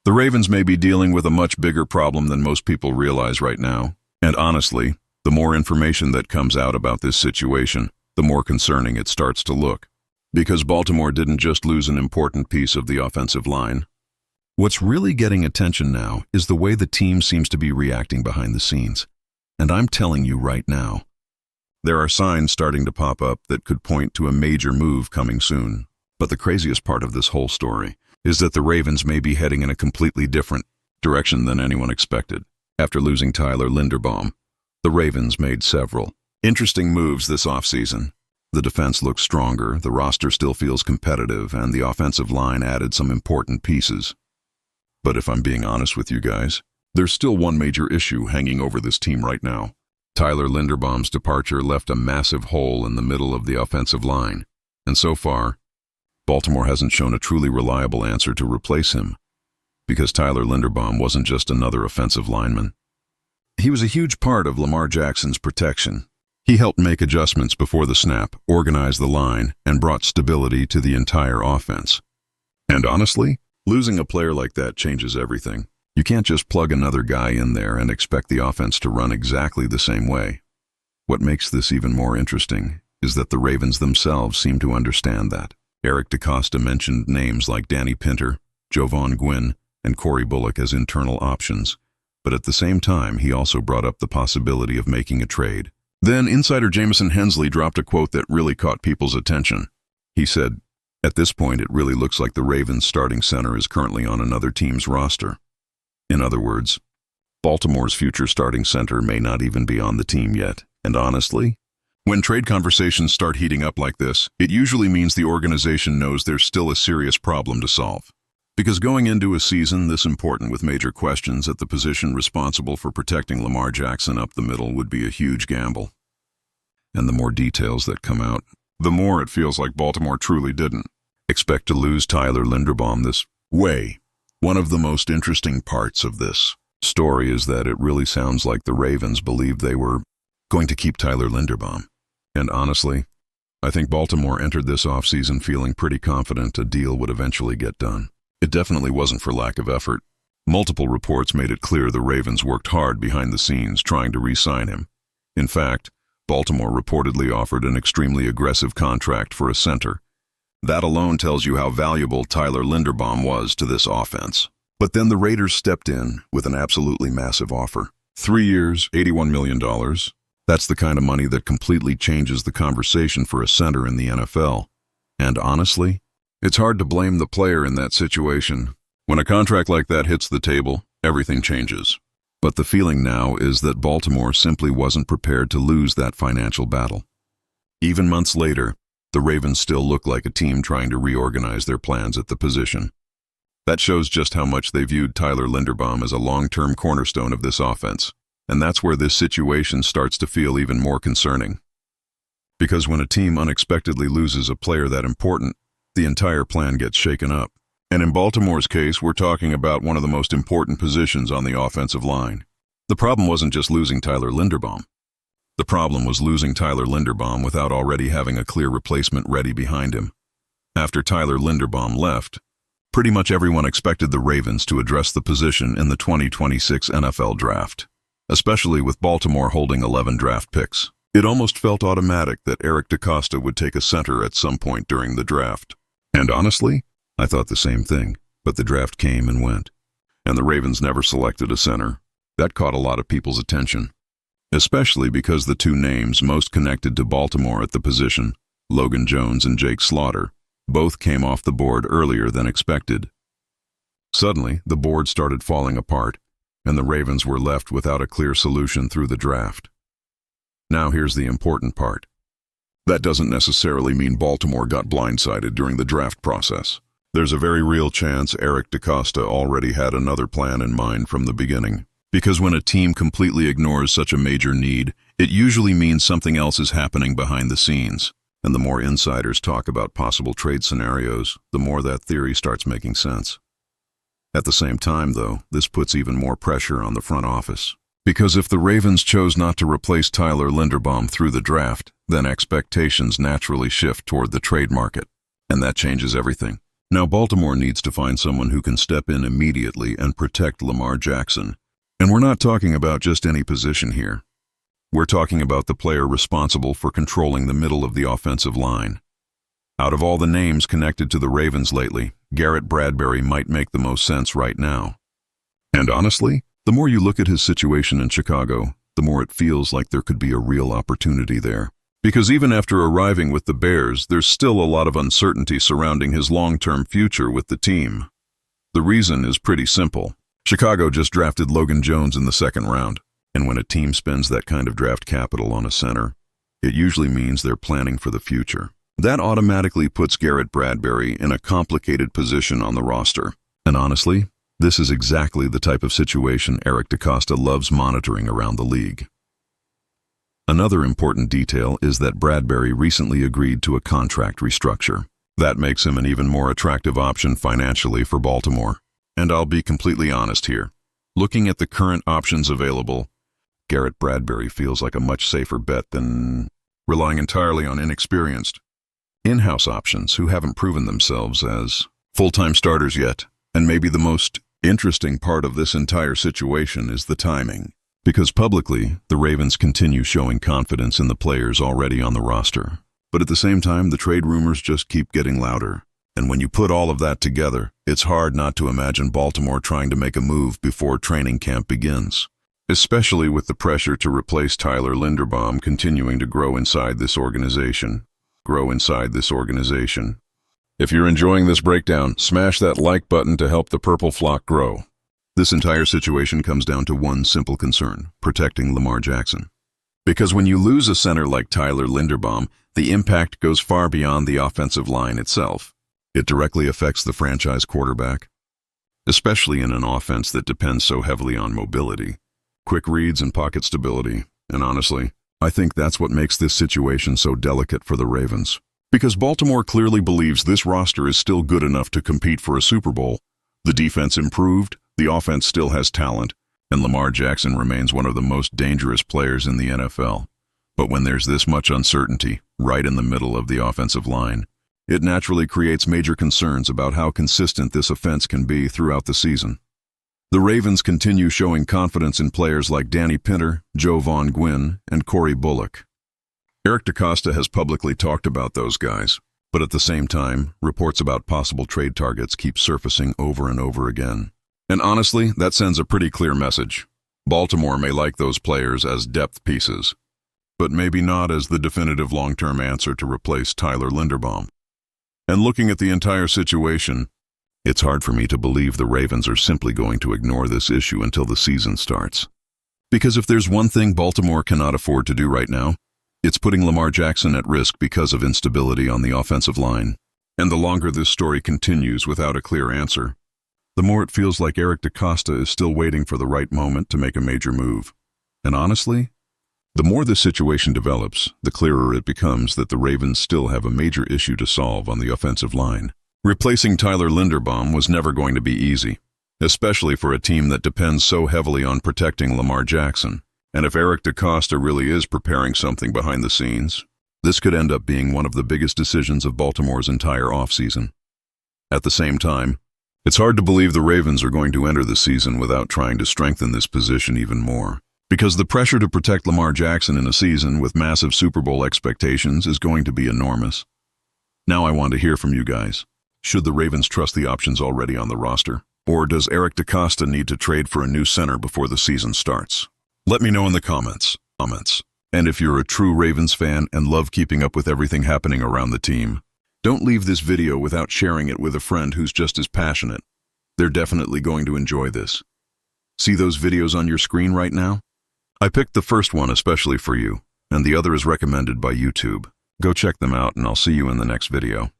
The Ravens may be dealing with a much bigger problem than most people realize right now. And honestly, the more information that comes out about this situation, the more concerning it starts to look. Because Baltimore didn't just lose an important piece of the offensive line. What's really getting attention now is the way the team seems to be reacting behind the scenes. And I'm telling you right now, there are signs starting to pop up that could point to a major move coming soon. But the craziest part of this whole story is that the Ravens may be heading in a completely different direction than anyone expected. After losing Tyler Linderbaum, the Ravens made several interesting moves this offseason. The defense looks stronger, the roster still feels competitive, and the offensive line added some important pieces. But if I'm being honest with you guys, there's still one major issue hanging over this team right now. Tyler Linderbaum's departure left a massive hole in the middle of the offensive line, and so far, Baltimore hasn't shown a truly reliable answer to replace him, because Tyler Linderbaum wasn't just another offensive lineman. He was a huge part of Lamar Jackson's protection. He helped make adjustments before the snap, organized the line, and brought stability to the entire offense. And honestly, losing a player like that changes everything. You can't just plug another guy in there and expect the offense to run exactly the same way. What makes this even more interesting is that the Ravens themselves seem to understand that. Eric DeCosta mentioned names like Danny Pinter, Jovan Gwynn, and Corey Bullock as internal options, but at the same time he also brought up the possibility of making a trade. Then insider Jamison Hensley dropped a quote that really caught people's attention. He said, "At this point it really looks like the Ravens' starting center is currently on another team's roster." In other words, Baltimore's future starting center may not even be on the team yet. And honestly, when trade conversations start heating up like this, it usually means the organization knows there's still a serious problem to solve. Because going into a season this important with major questions at the position responsible for protecting Lamar Jackson up the middle would be a huge gamble. And the more details that come out, the more it feels like Baltimore truly didn't expect to lose Tyler Linderbaum this way. One of the most interesting parts of this story is that it really sounds like the Ravens believed they were going to keep Tyler Linderbaum. And honestly, I think Baltimore entered this offseason feeling pretty confident a deal would eventually get done. It definitely wasn't for lack of effort. Multiple reports made it clear the Ravens worked hard behind the scenes trying to re-sign him. In fact, Baltimore reportedly offered an extremely aggressive contract for a center. That alone tells you how valuable Tyler Linderbaum was to this offense. But then the Raiders stepped in with an absolutely massive offer. 3 years, $81 million. That's the kind of money that completely changes the conversation for a center in the NFL. And honestly, it's hard to blame the player in that situation. When a contract like that hits the table, everything changes. But the feeling now is that Baltimore simply wasn't prepared to lose that financial battle. Even months later, the Ravens still look like a team trying to reorganize their plans at the position. That shows just how much they viewed Tyler Linderbaum as a long-term cornerstone of this offense. And that's where this situation starts to feel even more concerning. Because when a team unexpectedly loses a player that important, the entire plan gets shaken up. And in Baltimore's case, we're talking about one of the most important positions on the offensive line. The problem wasn't just losing Tyler Linderbaum. The problem was losing Tyler Linderbaum without already having a clear replacement ready behind him. After Tyler Linderbaum left, pretty much everyone expected the Ravens to address the position in the 2026 NFL Draft, especially with Baltimore holding 11 draft picks. It almost felt automatic that Eric DeCosta would take a center at some point during the draft. And honestly, I thought the same thing, but the draft came and went, and the Ravens never selected a center. That caught a lot of people's attention, especially because the two names most connected to Baltimore at the position, Logan Jones and Jake Slaughter, both came off the board earlier than expected. Suddenly, the board started falling apart, and the Ravens were left without a clear solution through the draft. Now here's the important part. That doesn't necessarily mean Baltimore got blindsided during the draft process. There's a very real chance Eric DeCosta already had another plan in mind from the beginning. Because when a team completely ignores such a major need, it usually means something else is happening behind the scenes. And the more insiders talk about possible trade scenarios, the more that theory starts making sense. At the same time, though, this puts even more pressure on the front office. Because if the Ravens chose not to replace Tyler Linderbaum through the draft, then expectations naturally shift toward the trade market. And that changes everything. Now Baltimore needs to find someone who can step in immediately and protect Lamar Jackson. And we're not talking about just any position here. We're talking about the player responsible for controlling the middle of the offensive line. Out of all the names connected to the Ravens lately, Garrett Bradbury might make the most sense right now. And honestly, the more you look at his situation in Chicago, the more it feels like there could be a real opportunity there. Because even after arriving with the Bears, there's still a lot of uncertainty surrounding his long-term future with the team. The reason is pretty simple. Chicago just drafted Logan Jones in the second round, and when a team spends that kind of draft capital on a center, it usually means they're planning for the future. That automatically puts Garrett Bradbury in a complicated position on the roster. And honestly, this is exactly the type of situation Eric DeCosta loves monitoring around the league. Another important detail is that Bradbury recently agreed to a contract restructure. That makes him an even more attractive option financially for Baltimore. And I'll be completely honest here. Looking at the current options available, Garrett Bradbury feels like a much safer bet than relying entirely on inexperienced in-house options who haven't proven themselves as full-time starters yet. And maybe the most interesting part of this entire situation is the timing. Because publicly, the Ravens continue showing confidence in the players already on the roster. But at the same time, the trade rumors just keep getting louder. And when you put all of that together, it's hard not to imagine Baltimore trying to make a move before training camp begins. Especially with the pressure to replace Tyler Linderbaum continuing to grow inside this organization. If you're enjoying this breakdown, smash that like button to help the purple flock grow. This entire situation comes down to one simple concern: protecting Lamar Jackson. Because when you lose a center like Tyler Linderbaum, the impact goes far beyond the offensive line itself. It directly affects the franchise quarterback, especially in an offense that depends so heavily on mobility, quick reads, and pocket stability. And honestly, I think that's what makes this situation so delicate for the Ravens. Because Baltimore clearly believes this roster is still good enough to compete for a Super Bowl. The defense improved, the offense still has talent, and Lamar Jackson remains one of the most dangerous players in the NFL. But when there's this much uncertainty right in the middle of the offensive line, it naturally creates major concerns about how consistent this offense can be throughout the season. The Ravens continue showing confidence in players like Danny Pinter, Joe Von Gwyn, and Corey Bullock. Eric DeCosta has publicly talked about those guys, but at the same time, reports about possible trade targets keep surfacing over and over again. And honestly, that sends a pretty clear message. Baltimore may like those players as depth pieces, but maybe not as the definitive long-term answer to replace Tyler Linderbaum. And looking at the entire situation, it's hard for me to believe the Ravens are simply going to ignore this issue until the season starts. Because if there's one thing Baltimore cannot afford to do right now, it's putting Lamar Jackson at risk because of instability on the offensive line. And the longer this story continues without a clear answer, the more it feels like Eric DeCosta is still waiting for the right moment to make a major move. And honestly, the more this situation develops, the clearer it becomes that the Ravens still have a major issue to solve on the offensive line. Replacing Tyler Linderbaum was never going to be easy, especially for a team that depends so heavily on protecting Lamar Jackson. And if Eric DeCosta really is preparing something behind the scenes, this could end up being one of the biggest decisions of Baltimore's entire offseason. At the same time, it's hard to believe the Ravens are going to enter the season without trying to strengthen this position even more. Because the pressure to protect Lamar Jackson in a season with massive Super Bowl expectations is going to be enormous. Now I want to hear from you guys. Should the Ravens trust the options already on the roster? Or does Eric DeCosta need to trade for a new center before the season starts? Let me know in the comments. And if you're a true Ravens fan and love keeping up with everything happening around the team, don't leave this video without sharing it with a friend who's just as passionate. They're definitely going to enjoy this. See those videos on your screen right now? I picked the first one especially for you, and the other is recommended by YouTube. Go check them out and I'll see you in the next video.